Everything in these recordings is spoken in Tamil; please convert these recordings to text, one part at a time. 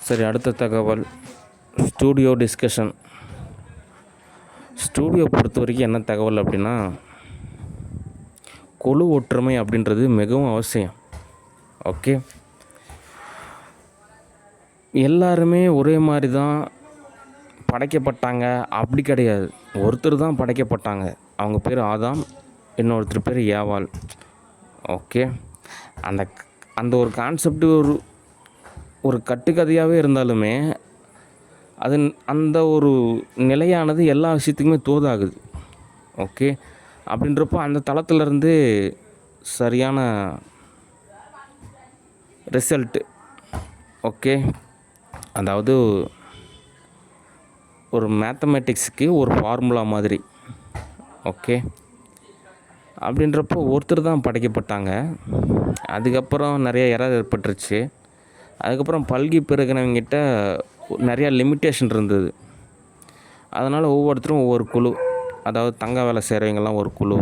சரி, அடுத்த தகவல் ஸ்டூடியோ டிஸ்கஷன். ஸ்டூடியோ பொறுத்த வரைக்கும் என்ன தகவல் அப்படின்னா, குழு ஒற்றுமை அப்படின்றது மிகவும் அவசியம். ஓகே, எல்லாருமே ஒரே மாதிரி தான் படைக்கப்பட்டாங்க அப்படி கிடையாது. ஒருத்தர் தான் படைக்கப்பட்டாங்க. அவங்க பேர் ஆதாம், இன்னொருத்தர் பேர் ஏவாள். ஓகே, அந்த அந்த ஒரு கான்செப்ட் ஒரு கட்டுக்கதையாகவே இருந்தாலுமே அது அந்த ஒரு நிலையானது எல்லா விஷயத்துக்குமே தோதாகுது. ஓகே, அப்படின்றப்போ அந்த தளத்துலேருந்து சரியான ரிசல்ட்டு. ஓகே, அதாவது ஒரு மேத்தமேட்டிக்ஸுக்கு ஒரு ஃபார்முலா மாதிரி. ஓகே, அப்படின்றப்போ ஒருத்தர் தான் படைக்கப்பட்டாங்க. அதுக்கப்புறம் நிறைய எரர் ஏற்பட்டுருச்சு. அதுக்கப்புறம் பல்கி பெருகினவங்கிட்ட நிறையா லிமிட்டேஷன் இருந்தது. அதனால் ஒவ்வொருத்தரும் ஒவ்வொரு குழு, அதாவது தங்க வேலை செய்கிறவங்கெல்லாம் ஒரு குழு,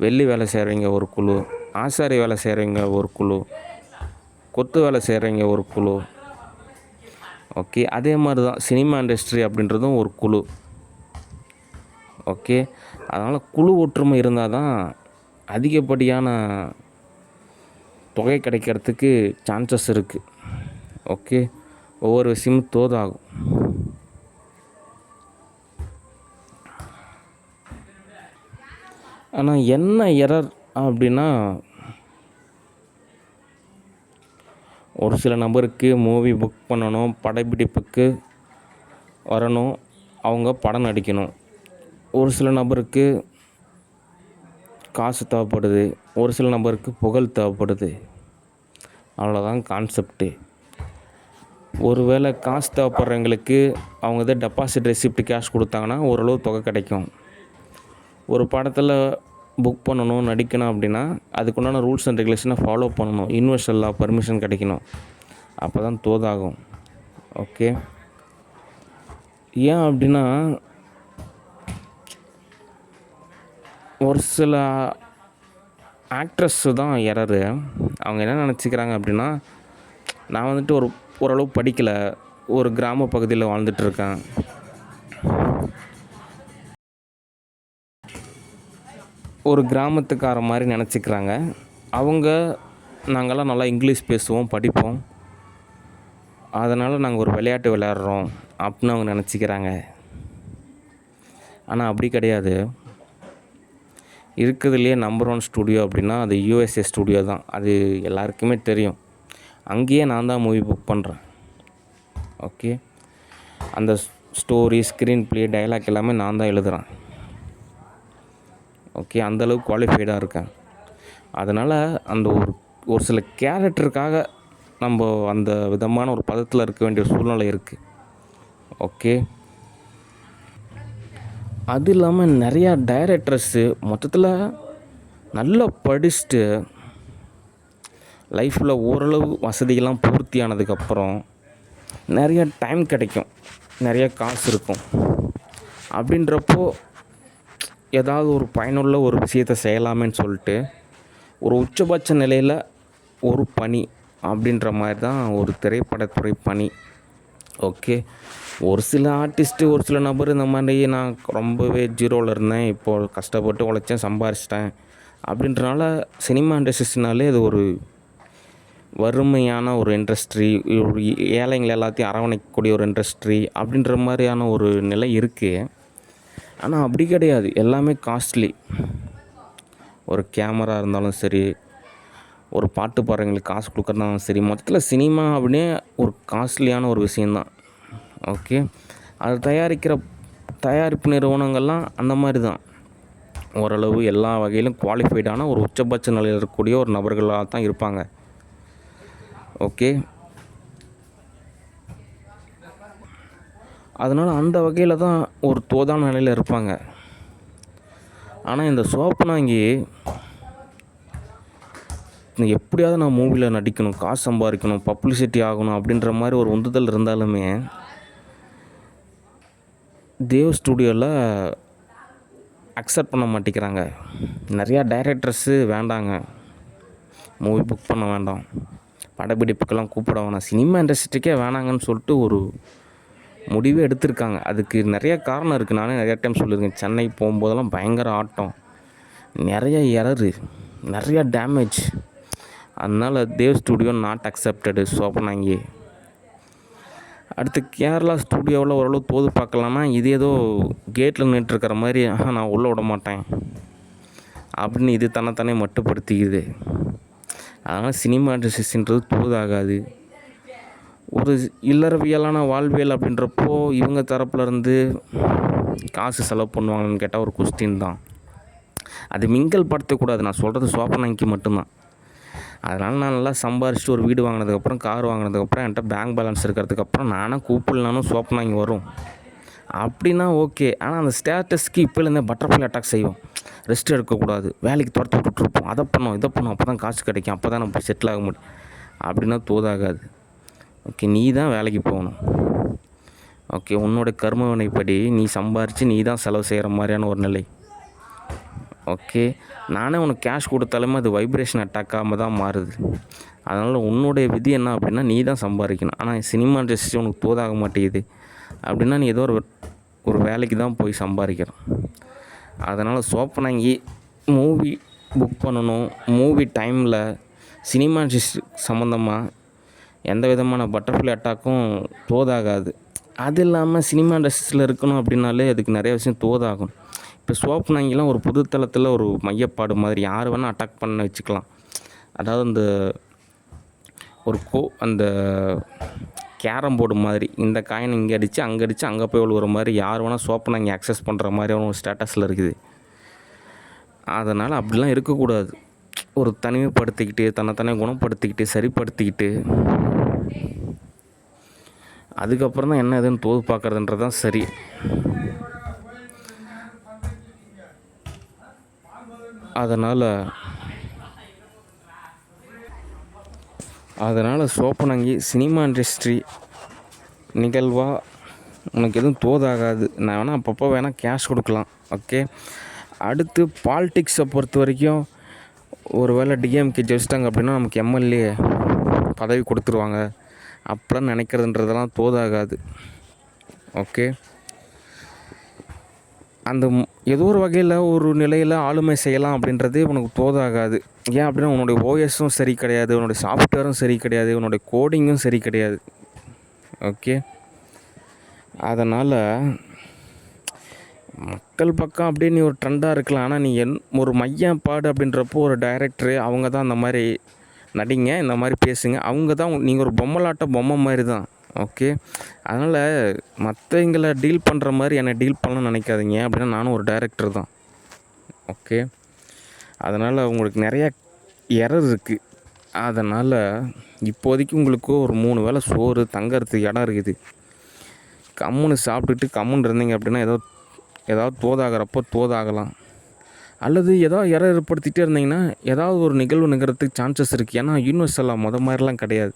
வெள்ளி வேலை செய்கிறவங்க ஒரு குழு, ஆசாரி வேலை செய்கிறவங்க ஒரு குழு, கொத்து வேலை செய்கிறவங்க ஒரு குழு. ஓகே, அதே மாதிரி தான் சினிமா இண்டஸ்ட்ரி அப்படின்றதும் ஒரு குழு. ஓகே, அதனால் குழு ஒற்றுமை இருந்தால் தான் அதிகப்படியான தொகை கிடைக்கிறதுக்கு சான்சஸ் இருக்குது. ஓகே, ஒவ்வொரு விஷயமும் தோதாகும். ஆனால் என்ன எரர் அப்படின்னா, ஒரு சில நபருக்கு மூவி புக் பண்ணணும், படப்பிடிப்புக்கு வரணும், அவங்க படம் நடிக்கணும். ஒரு சில நபருக்கு காசு தேவைப்படுது, ஒரு சில நபருக்கு புகழ் தேவைப்படுது. அவ்வளோதான் கான்செப்ட்டு. ஒருவேளை காசு தேவைப்படுறவங்களுக்கு அவங்க இதை டெபாசிட் ரெசிப்ட் கேஷ் கொடுத்தாங்கன்னா ஓரளவு தொகை கிடைக்கும். ஒரு படத்தில் புக் பண்ணணும், நடிக்கணும் அப்படின்னா அதுக்குண்டான ரூல்ஸ் அண்ட் ரெகுலேஷனை ஃபாலோ பண்ணணும். யூனிவர்சல் லா பர்மிஷன் கிடைக்கணும். அப்போ தான் தோதாகும். ஓகே, ஏன் அப்படின்னா, ஒரு சில ஆக்ட்ரஸ்ஸு தான் எரரு. அவங்க என்ன நினச்சிக்கிறாங்க அப்படின்னா, நான் வந்துட்டு ஓரளவு படிக்கலை, ஒரு கிராம பகுதியில் வாழ்ந்துட்டுருக்கேன், ஒரு கிராமத்துக்கார மாதிரி நினச்சிக்கிறாங்க. நாங்கள்லாம் நல்லா இங்கிலீஷ் பேசுவோம், படிப்போம், அதனால் நாங்கள் ஒரு விளையாட்டு விளையாடுறோம் அப்படின்னு அவங்க நினச்சிக்கிறாங்க. ஆனால் அப்படி கிடையாது. இருக்கிறதுலையே நம்பர் 1 ஸ்டூடியோ அப்படின்னா அது USA ஸ்டூடியோ தான். அது எல்லாருக்குமே தெரியும். அங்கேயே நான் தான் மூவி புக் பண்ணுறேன். ஓகே, அந்த ஸ்டோரி, ஸ்க்ரீன் ப்ளே, டைலாக் எல்லாமே நான் தான் எழுதுகிறேன். ஓகே, அந்தளவுக்கு குவாலிஃபைடாக இருக்கேன். அதனால் அந்த ஒரு சில கேரக்டருக்காக நம்ம அந்த விதமான ஒரு பதத்தில் இருக்க வேண்டிய சூழ்நிலை இருக்குது. ஓகே, அது இல்லாமல் நிறையா டைரக்டர்ஸு மொத்தத்தில் நல்லா படிச்சுட்டு லைஃப்பில் ஓரளவு வசதிகள்லாம் பூர்த்தி ஆனதுக்கப்புறம் நிறையா டைம் கிடைக்கும், நிறைய காசு இருக்கும். அப்படின்றப்போ ஏதாவது ஒரு பயனுள்ள ஒரு விஷயத்தை செய்யலாமேன்னு சொல்லிட்டு ஒரு உச்சபட்ச நிலையில் ஒரு பணி அப்படின்ற மாதிரி தான் ஒரு திரைப்படத்துறை பணி. ஓகே, ஒரு சில ஆர்டிஸ்ட்டு, ஒரு சில நபர் இந்த மாதிரி நான் ரொம்பவே ஜீரோவில் இருந்தேன், இப்போது கஷ்டப்பட்டு உழைச்சேன், சம்பாரிச்சிட்டேன் அப்படின்றனால சினிமா இண்டஸ்ட்ரிஸ்னாலே அது ஒரு வறுமையான ஒரு இண்டஸ்ட்ரி, ஒரு ஏழைங்களை எல்லாத்தையும் அரவணைக்கக்கூடிய ஒரு இண்டஸ்ட்ரி அப்படின்ற மாதிரியான ஒரு நிலை இருக்குது. ஆனால் அப்படி கிடையாது. எல்லாமே காஸ்ட்லி. ஒரு கேமரா இருந்தாலும் சரி, ஒரு பாட்டு பாடுறவங்களுக்கு காசு கொடுக்குறதாலும் சரி, மொத்தத்தில் சினிமா அப்படின்னே ஒரு காஸ்ட்லியான ஒரு விஷயந்தான். ஓகே, அது தயாரிப்பு நிறுவனங்கள்லாம் அந்த மாதிரி தான். ஓரளவு எல்லா வகையிலும் குவாலிஃபைடான ஒரு உச்சபட்ச நிலையில் இருக்கக்கூடிய ஒரு நபர்களாக தான் இருப்பாங்க. ஓகே, அதனால் அந்த வகையில் தான் ஒரு தோதான நிலையில் இருப்பாங்க. ஆனால் இந்த சோப்பனாங்கி எப்படியாவது நான் மூவியில் நடிக்கணும், காசு சம்பாதிக்கணும், பப்ளிசிட்டி ஆகணும் அப்படின்ற மாதிரி ஒரு உந்துதல் இருந்தாலுமே தேவ் ஸ்டூடியோவில் அக்செப்ட் பண்ண மாட்டேங்கிறாங்க. நிறையா டைரக்டர்ஸு வேண்டாங்க, மூவி புக் பண்ண வேண்டாம், படப்பிடிப்புக்கெல்லாம் கூப்பிட வேணாம், சினிமா இண்டஸ்ட்ரிக்கே வேணாங்கன்னு சொல்லிட்டு ஒரு முடிவே எடுத்திருக்காங்க. அதுக்கு நிறைய காரணம் இருக்குது. நானே நிறையா டைம் சொல்லியிருக்கேன். சென்னை போகும்போதெல்லாம் பயங்கர ஆட்டம், நிறைய எரரு, நிறையா டேமேஜ். அதனால் தேவ் ஸ்டூடியோ நாட் அக்செப்டடு சோப்பனாங்கி. அடுத்து கேரளா ஸ்டூடியோவில் ஓரளவு தோது பார்க்கலாமா, இது ஏதோ கேட்டில் நின்றுருக்கிற மாதிரி நான் உள்ளே விட மாட்டேன் அப்படின்னு இது தன்னைத்தானே மட்டுப்படுத்திக்குது. அதனால் சினிமா இண்டஸ்ட்ரின்றது தோதாகாது. ஒரு இல்லறவியலான வாழ்வியல் அப்படின்றப்போ இவங்க தரப்புலேருந்து காசு செலவு பண்ணுவாங்கன்னு கேட்டால் ஒரு கொஸ்டின் தான். அது மிங்கல் படுத்தக்கூடாது. நான் சொல்கிறது சோப்பனாங்கி மட்டும்தான். அதனால் நான் நல்லா சம்பாரிச்சிட்டு ஒரு வீடு வாங்கினதுக்கப்புறம், கார் வாங்கினதுக்கப்புறம், என்கிட்ட பேங்க் பேலன்ஸ் இருக்கிறதுக்கப்புறம் நானும் கூப்பிடலானும் சோப்பனாங்கி வரும் அப்படின்னா ஓகே. ஆனால் அந்த ஸ்டேட்டஸ்க்கு இப்போலேருந்தே பட்டர்ஃப்ளை அட்டாக் செய்வோம். ரெஸ்ட் எடுக்கக்கூடாது, வேலைக்கு துரத்து விட்டுட்ருப்போம், அதை பண்ணோம் இதை பண்ணோம், அப்போ தான் காசு கிடைக்கும், அப்போ தான் நம்ம செட்டில் ஆக முடியும் அப்படின்னா தோதாகாது. ஓகே, நீ தான் வேலைக்கு போகணும். ஓகே, உன்னோட கர்ம வினைப்படி நீ சம்பாரித்து நீ தான் செலவு செய்கிற மாதிரியான ஒரு நிலை. ஓகே, நானே உனக்கு கேஷ் கொடுத்தாலுமே அது வைப்ரேஷன் அட்டாக்காமல் தான் மாறுது. அதனால் உன்னுடைய விதி என்ன அப்படின்னா நீ தான் சம்பாதிக்கணும். ஆனால் சினிமா இண்டஸ்ட்ரி உனக்கு தோதாக மாட்டேங்குது அப்படின்னா நீ ஏதோ ஒரு வேலைக்கு தான் போய் சம்பாதிக்கிறோம். அதனால் சோப்பனாங்கி மூவி புக் பண்ணணும். மூவி டைமில் சினிமா இண்டஸ்ட்ரி சம்மந்தமாக எந்த விதமான பட்டர்ஃப்ளை அட்டாக்கும் தோதாகாது. அது இல்லாமல் சினிமா இண்டஸ்ட்ரியில் இருக்கணும் அப்படின்னாலே அதுக்கு நிறைய விஷயம் தோதாகும். இப்போ சோப்பனாங்கிலாம் ஒரு புது தளத்தில் ஒரு மையப்பாடு மாதிரி யார் வேணால் அட்டாக் பண்ண வச்சுக்கலாம். அதாவது அந்த அந்த கேரம் போர்டு மாதிரி இந்த காயின் இங்கே அடித்து அங்கே போய் விழுவுற மாதிரி யார் வேணால் சோப்பனாங்கி அக்சஸ் பண்ணுற மாதிரியான ஒரு ஸ்டேட்டஸில் இருக்குது. அதனால் அப்படிலாம் இருக்கக்கூடாது. ஒரு தனிமைப்படுத்திக்கிட்டு தன்னைத்தானே குணப்படுத்திக்கிட்டு சரிப்படுத்திக்கிட்டு அதுக்கப்புறம் தான் என்ன எதுன்னு தோது பார்க்குறதுன்றது தான் சரி. அதனால் சோப்பனாங்கி சினிமா இண்டஸ்ட்ரி நிகழ்வாக உனக்கு எதுவும் தோதாகாது. நான் வேணால் அப்பப்போ வேணால் கேஷ் கொடுக்கலாம். ஓகே, அடுத்து பாலிடிக்ஸை பொறுத்த வரைக்கும் ஒரு வேளை டிஎம்கே ஜெயிச்சிட்டாங்க அப்படின்னா நமக்கு எம்எல்ஏ பதவி கொடுத்துருவாங்க அப்படிலாம் நினைக்கிறதுன்றதெல்லாம் தோதாகாது. ஓகே, அந்த ஏதோ ஒரு வகையில் ஒரு நிலையில் ஆளுமை செய்யலாம் அப்படின்றது உனக்கு தோதாகாது. ஏன் அப்படின்னா உன்னுடைய ஓஎஸும் சரி கிடையாது, உன்னுடைய சாஃப்ட்வேரும் சரி கிடையாது, உன்னுடைய கோடிங்கும் சரி கிடையாது. ஓகே, அதனால் மக்கள் பக்கம் அப்படியே நீ ஒரு ட்ரெண்டாக இருக்கலாம். ஆனால் நீ ஒரு மையப்பாடு அப்படின்றப்போ ஒரு டைரக்டரு அவங்க தான் அந்த மாதிரி நடிங்க, இந்த மாதிரி பேசுங்க, அவங்க தான் நீங்கள் ஒரு பொம்மை மாதிரி தான். ஓகே, அதனால் மற்றவங்களை டீல் பண்ணுற மாதிரி என்னை டீல் பண்ணணும்னு நினைக்காதீங்க. அப்படின்னா நானும் ஒரு டைரக்டர் தான். ஓகே, அதனால் உங்களுக்கு நிறையா எரர் இருக்குது. அதனால் இப்போதைக்கு உங்களுக்கு ஒரு 3 வேளை சோறு தங்கறதுக்கு இடம் இருக்குது. கம்முன்னு சாப்பிட்டுட்டு கம்முன்னு இருந்தீங்க அப்படின்னா ஏதாவது தோதாகிறப்போ தோதாகலாம். அல்லது ஏதாவது எரர் ஏற்படுத்திகிட்டே இருந்தீங்கன்னா ஏதாவது ஒரு நிகழ்வு நிகழ்கிறதுக்கு சான்சஸ் இருக்குது. ஏன்னா யூனிவர்சலாக மாதிரிலாம் கிடையாது.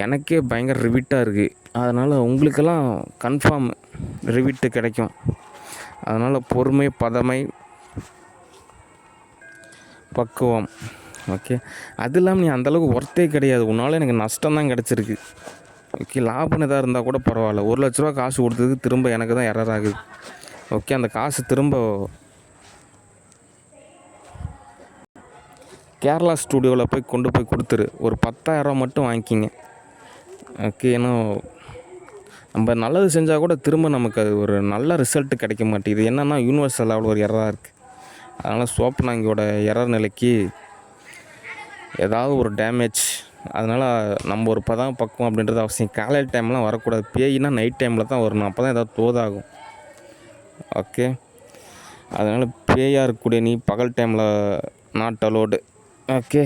எனக்கே பயங்கர ரிவிட்டாக இருக்குது. அதனால் உங்களுக்கெல்லாம் கன்ஃபார்ம் ரிவிட்டு கிடைக்கும். அதனால் பொறுமை, பதமை, பக்குவம். ஓகே, அது இல்லாமல் நீ அந்தளவுக்கு ஒர்த்தே கிடையாது. உன்னால் எனக்கு நஷ்டம் தான் கிடச்சிருக்கு. ஓகே, லாபம் எதாக இருந்தால் கூட பரவாயில்ல. 1 லட்ச ரூபா காசு கொடுத்ததுக்கு திரும்ப எனக்கு தான் எரர் ஆகுது. ஓகே, அந்த காசு திரும்ப கேரளா ஸ்டூடியோவில் போய் கொண்டு போய் கொடுத்துரு. ஒரு 10,000 மட்டும் வாங்கிக்கிங்க. ஓகே, ஏன்னா நம்ம நல்லது செஞ்சால் கூட திரும்ப நமக்கு அது ஒரு நல்ல ரிசல்ட்டு கிடைக்க மாட்டேங்குது. என்னென்னா யூனிவர்சல் அவ்வளோ ஒரு எரராக இருக்குது. அதனால் சோப்பனாங்கியோட எரர் நிலைக்கு ஏதாவது ஒரு டேமேஜ். அதனால் நம்ம ஒரு பக்குவம் அப்படின்றது அவசியம். காலையில் டைம்லாம் வரக்கூடாது. பேயினா நைட் டைமில் தான் வரணும். அப்போ தான் ஏதாவது தோதாகும். ஓகே, அதனால் பேயாக இருக்கக்கூடிய நீ பகல் டைமில் நாட் அலோடு. ஓகே,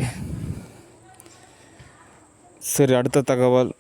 சரி, அடுத்த தகவல்.